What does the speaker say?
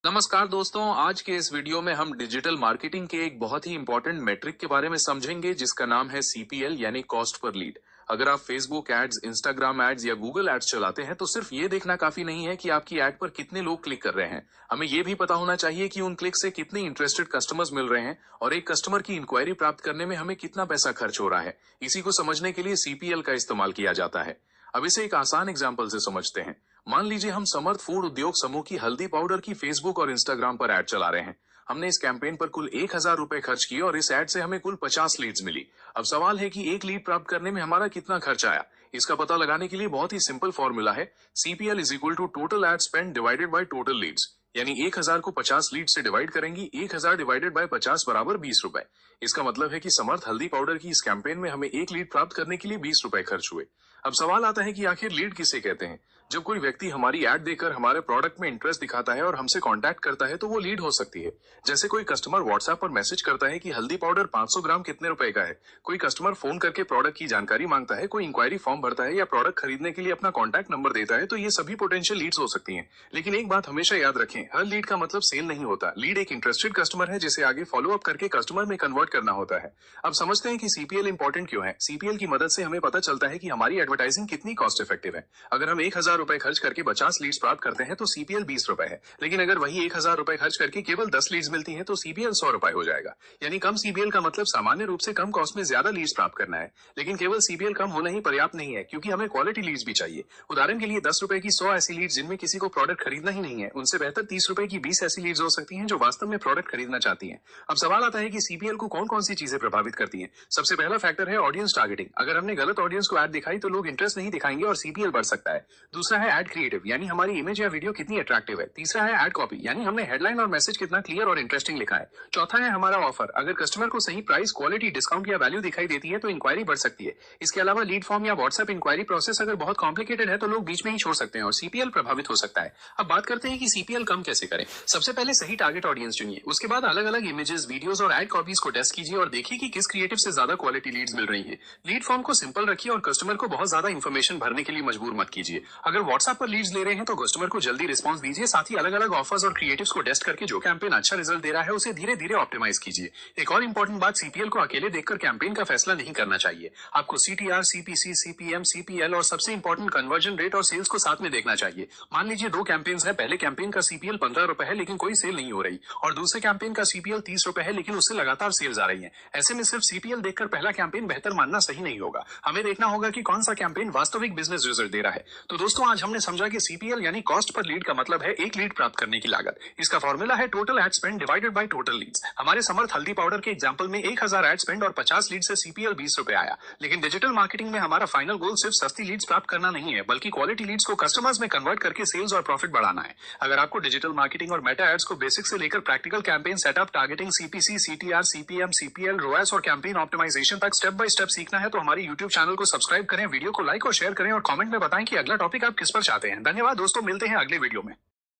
नमस्कार दोस्तों, आज के इस वीडियो में हम डिजिटल मार्केटिंग के एक बहुत ही इंपॉर्टेंट मेट्रिक के बारे में समझेंगे जिसका नाम है सीपीएल यानी कॉस्ट पर लीड। अगर आप फेसबुक एड्स, इंस्टाग्राम एड्स या गूगल एड्स चलाते हैं तो सिर्फ ये देखना काफी नहीं है कि आपकी एड पर कितने लोग क्लिक कर रहे हैं। हमें ये भी पता होना चाहिए कि उन क्लिक से कितने इंटरेस्टेड कस्टमर्स मिल रहे हैं और एक कस्टमर की इंक्वायरी प्राप्त करने में हमें कितना पैसा खर्च हो रहा है। इसी को समझने के लिए सीपीएल का इस्तेमाल किया जाता है। अब इसे एक आसान एग्जाम्पल से समझते हैं। मान लीजिए हम समर्थ फूड उद्योग समूह की हल्दी पाउडर की फेसबुक और इंस्टाग्राम पर ऐड चला रहे हैं। हमने इस कैंपेन पर कुल 1,000 रुपए खर्च किए और इस ऐड से हमें कुल 50 लीड्स मिली। अब सवाल है कि एक लीड प्राप्त करने में हमारा कितना खर्च आया। इसका पता लगाने के लिए बहुत ही सिंपल फॉर्मूला है, CPL is equal to total ad spend divided by total leads. यानी 1,000 को 50 लीड से डिवाइड करेंगी, 1,000 डिवाइडेड बाय 50 बराबर 20 रुपए। इसका मतलब है कि समर्थ हल्दी पाउडर की इस कैंपेन में हमें एक लीड प्राप्त करने के लिए 20 रुपए खर्च हुए। अब सवाल आता है कि आखिर लीड किसे कहते हैं। जब कोई व्यक्ति हमारी ऐड देखकर हमारे प्रोडक्ट में इंटरेस्ट दिखाता है और हमसे कांटेक्ट करता है तो वो लीड हो सकती है। जैसे कोई कस्टमर व्हाट्सएप पर मैसेज करता है कि हल्दी पाउडर 500 ग्राम कितने रुपए का है, कोई कस्टमर फोन करके प्रोडक्ट की जानकारी मांगता है, कोई इंक्वायरी फॉर्म भरता है या प्रोडक्ट खरीदने के लिए अपना कॉन्टैक्ट नंबर देता है, तो ये सभी पोटेंशियल लीड्स हो सकती हैं। लेकिन एक बात हमेशा याद रखें, हर लीड का मतलब सेल नहीं होता। लीड एक इंटरेस्टेड कस्टमर है जिसे आगे फॉलो अप करके कस्टमर में कन्वर्ट करना होता है। अब समझते हैं कि सीपीएल इंपॉर्टेंट क्यों है। सीपीएल की मदद से हमें पता चलता है कि हमारी एडवर्टाइजिंग कितनी कॉस्ट इफेक्टिव है। अगर हम 1,000 रुपए खर्च करके 50 लीड्स प्राप्त करते हैं तो सीपीएल 20 रुपए है। लेकिन अगर वही 1,000 रुपए खर्च करके केवल 10 लीड्स मिलती हैं तो सीपीएल 100 रुपए हो जाएगा। यानी कम सीपीएल का मतलब सामान्य रूप से कम कॉस्ट में ज्यादा लीड्स प्राप्त करना है। लेकिन केवल सीपीएल कम होना ही पर्याप्त नहीं है, क्योंकि हमें क्वालिटी लीड्स भी चाहिए। उदाहरण के लिए 10 रुपए की 100 ऐसी लीड्स जिनमें किसी को प्रोडक्ट खरीदना ही नहीं है, उनसे बेहतर 30 रुपए की 20 ऐसी लीड्स हो सकती हैं जो वास्तव में प्रोडक्ट खरीदना चाहती हैं। अब सवाल आता है कि सीपीएल को कौन कौन सी चीजें प्रभावित करती हैं। सबसे पहला फैक्टर है ऑडियंस टारगेटिंग। अगर हमने गलत ऑडियंस को ऐड दिखाई तो लोग इंटरेस्ट नहीं दिखाएंगे और सीपीएल बढ़ सकता है। दूसरा है ऐड क्रिएटिव, यानी हमारी इमेज या वीडियो कितनी अट्रैक्टिव है। तीसरा है ऐड कॉपी, यानी हमने हेडलाइन और मैसेज कितना क्लियर और इंटरेस्टिंग लिखा है। चौथा है हमारा ऑफर। अगर कस्टमर को सही प्राइस, क्वालिटी, डिस्काउंट या वैल्यू दिखाई देती है तो इंक्वायरी बढ़ सकती है। इसके अलावा लीड फॉर्म या व्हाट्सएप इंक्वायरी प्रोसेस अगर बहुत कॉम्प्लिकेटेड है तो लोग बीच में ही छोड़ सकते हैं और सीपीएल प्रभावित हो सकता है। अब बात करते हैं कि सीपीएल कम कैसे करें। सबसे पहले सही टारगेट ऑडियंस चुनिए। उसके बाद अलग अलग इमेजेस, वीडियोस और एड कॉपीज को टेस्ट कीजिए और देखिए कि किस क्रिएटिव से ज्यादा क्वालिटी लीड्स मिल रही है। लीड फॉर्म को सिंपल रखिए और कस्टमर को बहुत ज्यादा इन्फॉर्मेशन भरने के लिए मजबूर मत कीजिए। अगर व्हाट्सएप पर लीड्स ले रहे हैं तो कस्टमर को जल्दी रिस्पॉन्स दीजिए। साथ ही अलग अलग ऑफर्स और क्रिएटिव्स को टेस्ट करके जो कैंपेन अच्छा रिजल्ट दे रहा है उसे धीरे धीरे ऑप्टिमाइज कीजिए। एक और इंपॉर्टेंट बात, सीपीएल को अकेले देखकर कैंपेन का फैसला नहीं करना चाहिए। आपको सीटीआर, सीपीसी, सीपीएम, सीपीएल और सबसे इंपॉर्टेंट कन्वर्जन रेट और सेल्स को साथ में देखना चाहिए। मान लीजिए 2 कैंपेन्स है, पहले कैंपेन का सीपीएल 15 रुपए है लेकिन कोई सेल नहीं हो रही, और दूसरे कैंपेन का सीपीएल 30 रुपए है लेकिन उससे लगातार सेल्स आ रही है। ऐसे में सिर्फ सीपीएल देखकर पहला कैंपेन बेहतर मानना सही नहीं होगा। हमें देखना होगा कि कौन सा कैंपेन वास्तविक बिजनेस रिजल्ट दे रहा है। तो दोस्तों, आज हमने समझा कि सीपीएल यानी कॉस्ट पर लीड का मतलब है एक लीड प्राप्त करने की लागत। इसका फॉर्मूला है total ad spend divided by total leads. हमारे समर्थ हल्दी पाउडर के एग्जांपल में 1,000 एड स्पेंड और 50 लीड से सीपीएल 20 रुपए आया। लेकिन डिजिटल मार्केटिंग में हमारा फाइनल गोल सिर्फ सस्ती लीड्स प्राप्त करना नहीं है, बल्कि क्वालिटी लीड्स को कस्टमर्स में कन्वर्ट करके सेल्स और प्रॉफिट बढ़ाना है। अगर आपको डिजिटल मार्केटिंग और मेटा एड्स को बेसिक से लेकर practical campaign setup, targeting, CPC, CTR, CPM, CPL, ROAS और कैंपेन ऑप्टिमाइजेशन तक स्टेप बाय स्टेप सीखना है तो हमारे यूट्यूब चैनल को सब्सक्राइब करें, वीडियो को लाइक और शेयर करें और कमेंट में बताएं कि अगला टॉपिक आप किस पर चाहते हैं। धन्यवाद दोस्तों, मिलते हैं अगले वीडियो में।